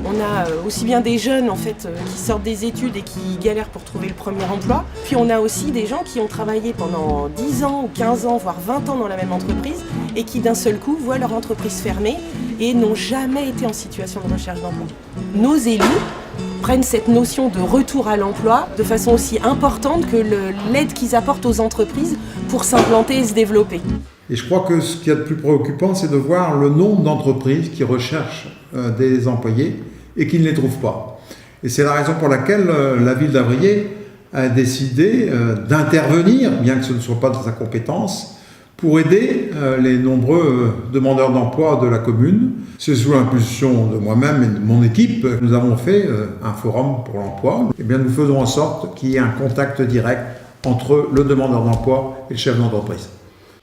On a aussi bien des jeunes en fait qui sortent des études et qui galèrent pour trouver le premier emploi. Puis on a aussi des gens qui ont travaillé pendant 10 ans ou 15 ans, voire 20 ans dans la même entreprise et qui d'un seul coup voient leur entreprise fermer et n'ont jamais été en situation de recherche d'emploi. Nos élus prennent cette notion de retour à l'emploi de façon aussi importante que l'aide qu'ils apportent aux entreprises pour s'implanter et se développer. Et je crois que ce qu'il y a de plus préoccupant, c'est de voir le nombre d'entreprises qui recherchent des employés et qui ne les trouvent pas. Et c'est la raison pour laquelle la ville d'Avrier a décidé d'intervenir, bien que ce ne soit pas de sa compétence, pour aider les nombreux demandeurs d'emploi de la commune. C'est sous l'impulsion de moi-même et de mon équipe que nous avons fait un forum pour l'emploi. Eh bien, nous faisons en sorte qu'il y ait un contact direct entre le demandeur d'emploi et le chef d'entreprise.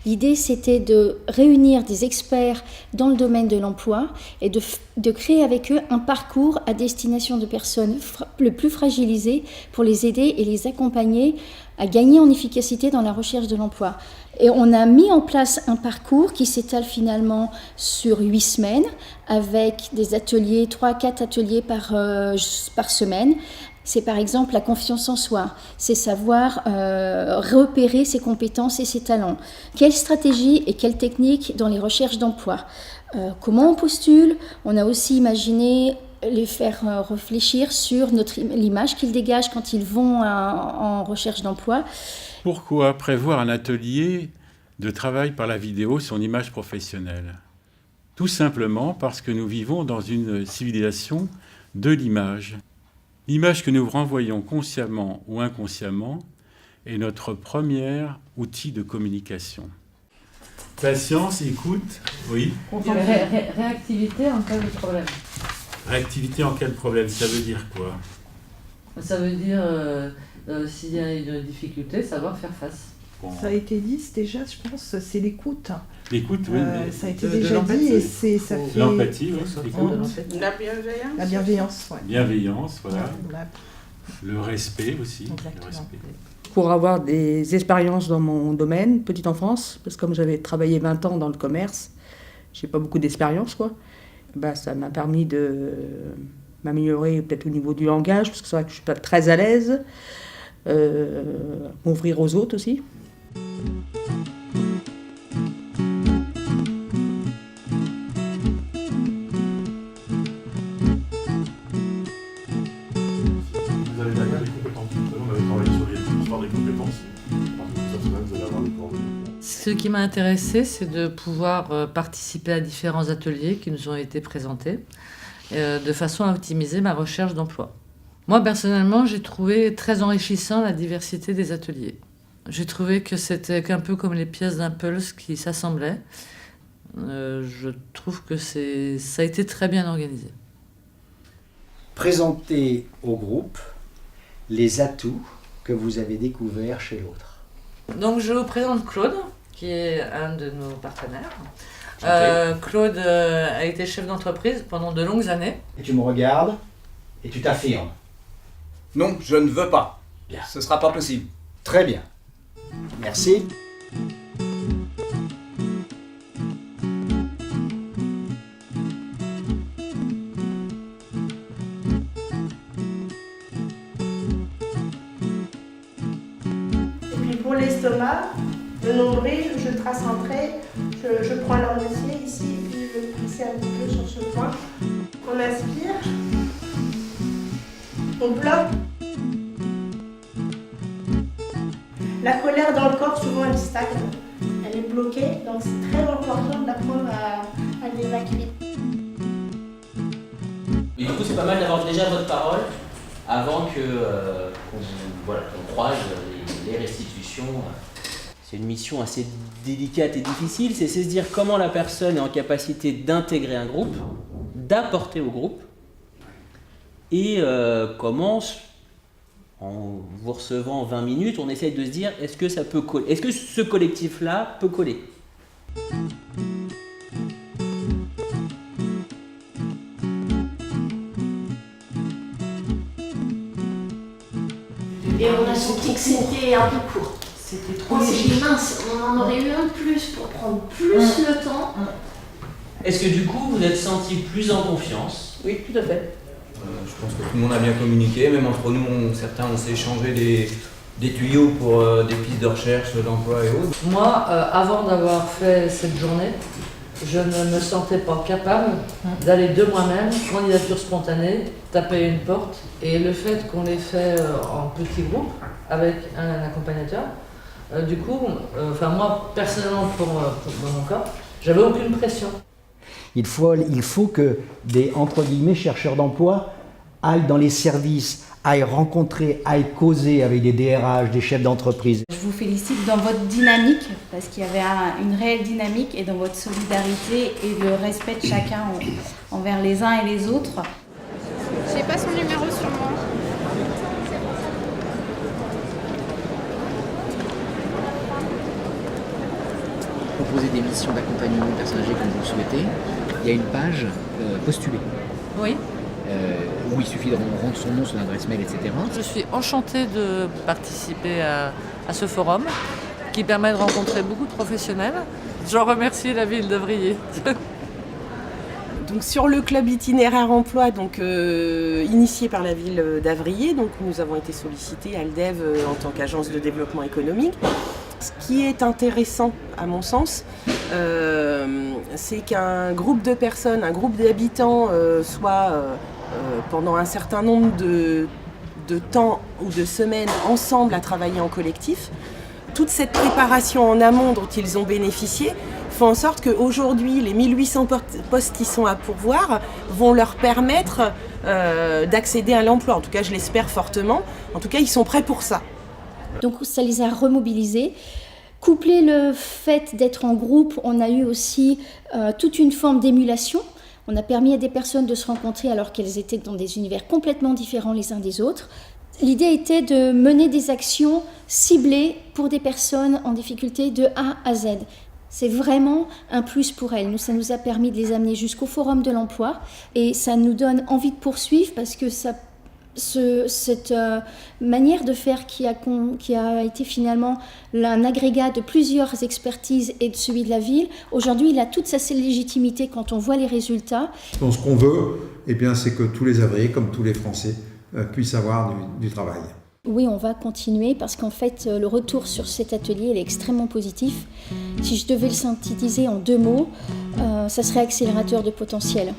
L'idée, c'était de réunir des experts dans le domaine de l'emploi et de créer avec eux un parcours à destination de personnes les plus fragilisées pour les aider et les accompagner à gagner en efficacité dans la recherche de l'emploi. Et on a mis en place un parcours qui s'étale finalement sur 8 semaines avec des ateliers, 3 à 4 ateliers par semaine. C'est par exemple la confiance en soi, c'est savoir repérer ses compétences et ses talents. Quelle stratégie et quelle technique dans les recherches d'emploi, comment on postule. On a aussi imaginé les faire réfléchir sur l'image qu'ils dégagent quand ils vont en recherche d'emploi. Pourquoi prévoir un atelier de travail par la vidéo sur une image professionnelle ? Tout simplement parce que nous vivons dans une civilisation de l'image. L'image que nous renvoyons consciemment ou inconsciemment est notre premier outil de communication. Patience, écoute, oui. Réactivité en cas de problème. Réactivité en cas de problème, ça veut dire quoi ? Ça veut dire, s'il y a une difficulté, savoir faire face. Bon. Ça a été dit, déjà, je pense, c'est l'écoute. L'écoute, oui. Ça a été déjà dit et ça fait... L'empathie, oui, l'écoute. La bienveillance. La bienveillance, ouais. Bienveillance, voilà. Ouais, Le respect aussi. Exactement. Le respect. Pour avoir des expériences dans mon domaine, petite enfance, parce que comme j'avais travaillé 20 ans dans le commerce, j'ai pas beaucoup d'expérience, quoi. Bah, ça m'a permis de m'améliorer peut-être au niveau du langage, parce que c'est vrai que je suis pas très à l'aise, m'ouvrir aux autres aussi. Vous avez derrière les compétences. On avait travaillé sur l'histoire des compétences. Vous allez avoir les coordonnées. Ce qui m'a intéressé, c'est de pouvoir participer à différents ateliers qui nous ont été présentés, de façon à optimiser ma recherche d'emploi. Moi, personnellement, j'ai trouvé très enrichissant la diversité des ateliers. J'ai trouvé que c'était un peu comme les pièces d'un puzzle qui s'assemblaient. Je trouve que ça a été très bien organisé. Présentez au groupe les atouts que vous avez découverts chez l'autre. Donc, je vous présente Claude, qui est un de nos partenaires. Claude a été chef d'entreprise pendant de longues années. Et tu me regardes et tu t'affirmes. Non, je ne veux pas. Bien. Ce ne sera pas possible. Très bien. Merci. Et puis pour l'estomac, le nombril, je trace un trait, je prends l'armentier ici et puis je vais presser un petit peu sur ce point. On aspire, on bloque. La colère dans le corps, souvent elle stagne, elle est bloquée, donc c'est très important d'apprendre à l'évacuer. Et du coup, c'est pas mal d'avoir déjà votre parole avant qu'on croise les restitutions. C'est une mission assez délicate et difficile, c'est se dire comment la personne est en capacité d'intégrer un groupe, d'apporter au groupe, et comment, en vous recevant 20 minutes, on essaye de se dire est-ce que ça peut coller, est-ce que ce collectif-là peut coller ? Et on a senti que c'était un peu court. C'était trop On s'est léger. dit mince, on en aurait eu un de plus pour prendre plus le temps. Est-ce que du coup vous êtes senti plus en confiance ? Oui, tout à fait. Je pense que tout le monde a bien communiqué, même entre nous, certains on s'est échangé des tuyaux pour des pistes de recherche d'emploi et autres. Moi, avant d'avoir fait cette journée, je ne me sentais pas capable d'aller de moi-même, candidature spontanée, taper une porte. Et le fait qu'on l'ait fait en petit groupe, avec un accompagnateur, du coup, moi, personnellement, pour mon cas, j'avais aucune pression. Il faut que des, entre guillemets, chercheurs d'emploi aillent dans les services, aillent rencontrer, aillent causer avec des DRH, des chefs d'entreprise. Je vous félicite dans votre dynamique, parce qu'il y avait une réelle dynamique, et dans votre solidarité et le respect de chacun envers les uns et les autres. Je n'ai pas son numéro sur moi. Proposer des missions d'accompagnement aux personnes âgées comme vous le souhaitez, il y a une page postulée. Oui. Où il suffit de rendre son nom, son adresse mail, etc. Je suis enchantée de participer à ce forum qui permet de rencontrer beaucoup de professionnels. Je remercie la ville d'Avrier. Donc sur le club itinéraire emploi, initié par la ville d'Avrier, nous avons été sollicités à l'DEV en tant qu'agence de développement économique. Ce qui est intéressant à mon sens, c'est qu'un groupe de personnes, un groupe d'habitants soit pendant un certain nombre de temps ou de semaines ensemble à travailler en collectif. Toute cette préparation en amont dont ils ont bénéficié fait en sorte qu'aujourd'hui, les 1800 postes qui sont à pourvoir vont leur permettre d'accéder à l'emploi. En tout cas, je l'espère fortement. En tout cas, ils sont prêts pour ça. Donc ça les a remobilisés. Couplé le fait d'être en groupe, on a eu aussi toute une forme d'émulation. On a permis à des personnes de se rencontrer alors qu'elles étaient dans des univers complètement différents les uns des autres. L'idée était de mener des actions ciblées pour des personnes en difficulté de A à Z. C'est vraiment un plus pour elles. Ça nous a permis de les amener jusqu'au Forum de l'emploi et ça nous donne envie de poursuivre parce que cette manière de faire qui a été finalement un agrégat de plusieurs expertises et de celui de la ville, aujourd'hui il a toute sa légitimité quand on voit les résultats. Donc ce qu'on veut, c'est que tous les Avriers, comme tous les Français, puissent avoir du travail. Oui, on va continuer parce qu'en fait le retour sur cet atelier est extrêmement positif. Si je devais le synthétiser en 2 mots, ça serait accélérateur de potentiel.